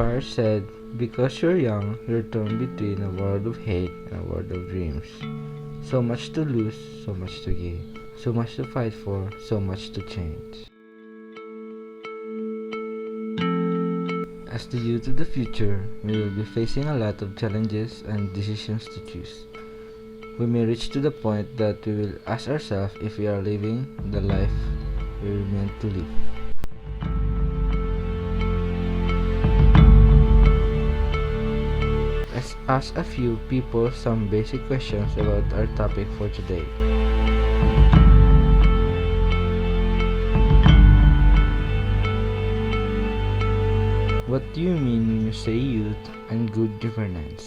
Parr said, because you're young, you're torn between a world of hate and a world of dreams. So much to lose, so much to gain. So much to fight for, so much to change. As the youth of the future, we will be facing a lot of challenges and decisions to choose. We may reach to the point that we will ask ourselves if we are living the life we were meant to live. Let's ask a few people some basic questions about our topic for today. What do you mean when you say youth and good governance?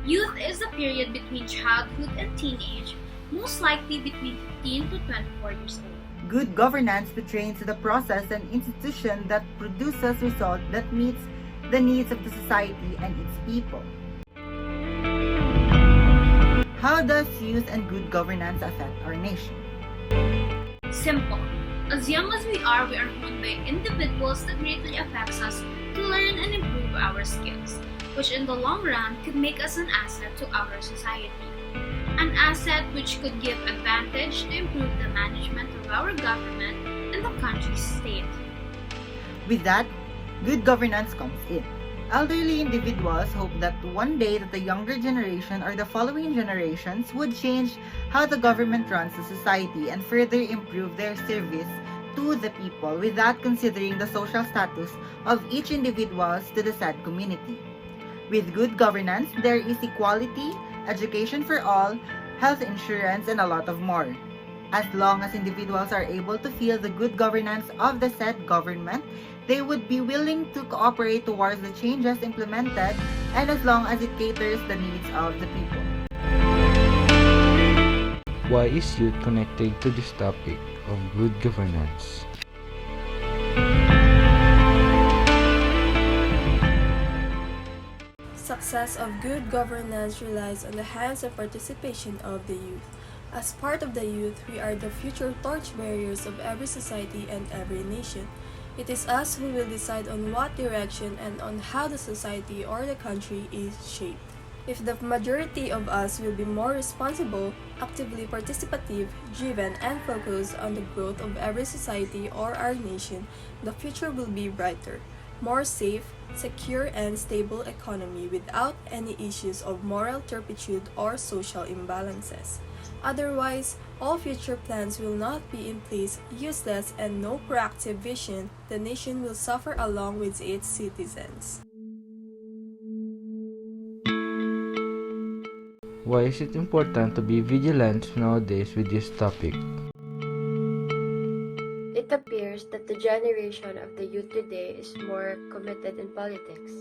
Youth is the period between childhood and teenage, most likely between 15 to 24 years old. Good governance pertains to the process and institution that produces result that meets the needs of the society and its people. How does youth and good governance affect our nation? Simple. As young as we are honed by individuals that greatly affects us to learn and improve our skills, which in the long run could make us an asset to our society. An asset which could give advantage to improve the management of our government and the country's state. With that, good governance comes in. Elderly individuals hope that one day that the younger generation or the following generations would change how the government runs the society and further improve their service to the people without considering the social status of each individual to the said community. With good governance, there is equality, education for all, health insurance, and a lot of more. As long as individuals are able to feel the good governance of the said government, they would be willing to cooperate towards the changes implemented and as long as it caters the needs of the people. Why is youth connected to this topic of good governance? Success of good governance relies on the hands and participation of the youth. As part of the youth, we are the future torchbearers of every society and every nation. It is us who will decide on what direction and on how the society or the country is shaped. If the majority of us will be more responsible, actively participative, driven, and focused on the growth of every society or our nation, the future will be brighter, more safe, secure, and stable economy without any issues of moral turpitude or social imbalances. Otherwise, all future plans will not be in place, useless, and no proactive vision, the nation will suffer along with its citizens. Why is it important to be vigilant nowadays with this topic? It appears that the generation of the youth today is more committed in politics.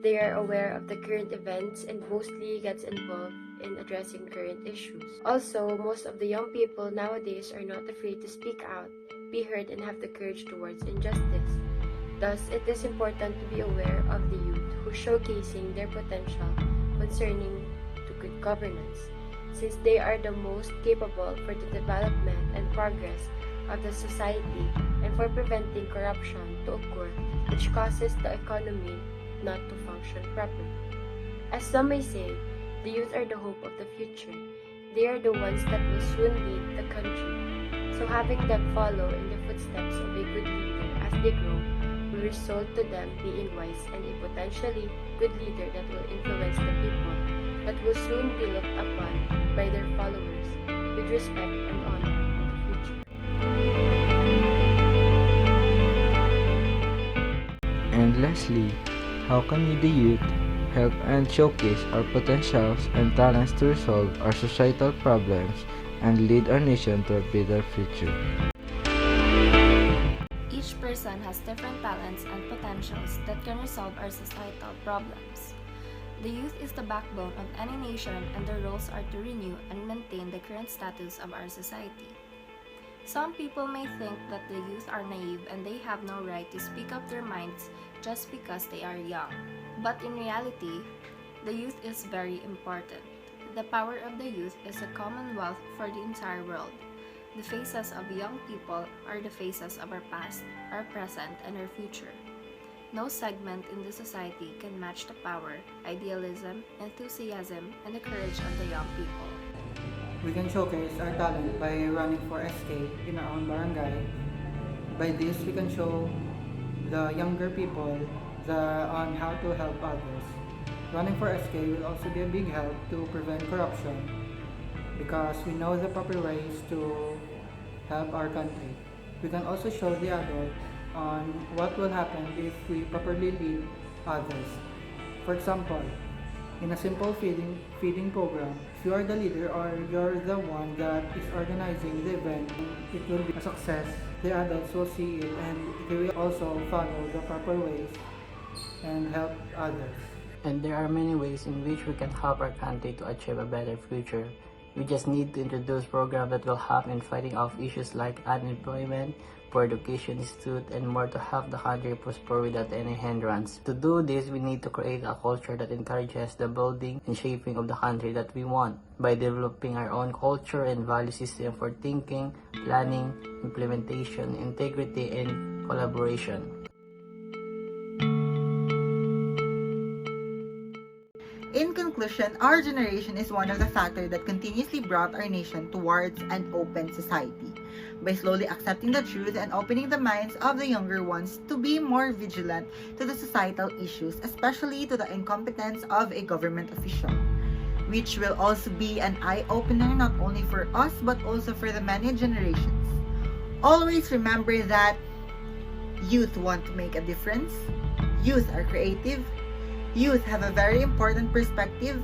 They are aware of the current events and mostly gets involved in addressing current issues. Also, most of the young people nowadays are not afraid to speak out, be heard, and have the courage towards injustice. Thus, it is important to be aware of the youth who are showcasing their potential concerning to good governance, since they are the most capable for the development and progress of the society and for preventing corruption to occur, which causes the economy not to function properly. As some may say, the youth are the hope of the future. They are the ones that will soon lead the country. So having them follow in the footsteps of a good leader as they grow will result to them being wise and a potentially good leader that will influence the people, that will soon be looked upon by their followers with respect and honor in the future. And lastly, how can we, the youth, help and showcase our potentials and talents to resolve our societal problems and lead our nation to a better future? Each person has different talents and potentials that can resolve our societal problems. The youth is the backbone of any nation, and their roles are to renew and maintain the current status of our society. Some people may think that the youth are naive and they have no right to speak up their minds just because they are young. But in reality, the youth is very important. The power of the youth is a commonwealth for the entire world. The faces of young people are the faces of our past, our present, and our future. No segment in the society can match the power, idealism, enthusiasm, and the courage of the young people. We can showcase our talent by running for SK in our own barangay. By this, we can show the younger people on how to help others. Running for SK will also be a big help to prevent corruption because we know the proper ways to help our country. We can also show the adult on what will happen if we properly lead others. For example, in a simple feeding program, if you are the leader or you're the one that is organizing the event, it will be a success. The adults will see it and they will also follow the proper ways and help others. And there are many ways in which we can help our country to achieve a better future. We just need to introduce programs that will help in fighting off issues like unemployment, poor education institute, and more to help the country prosper without any hindrance. To do this, we need to create a culture that encourages the building and shaping of the country that we want by developing our own culture and value system for thinking, planning, implementation, integrity, and collaboration. In conclusion, our generation is one of the factors that continuously brought our nation towards an open society. By slowly accepting the truth and opening the minds of the younger ones to be more vigilant to the societal issues, especially to the incompetence of a government official, which will also be an eye-opener not only for us but also for the many generations. Always remember that youth want to make a difference, youth are creative, youth have a very important perspective,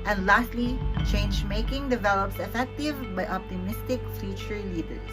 and lastly, change making develops effective by optimistic future leaders.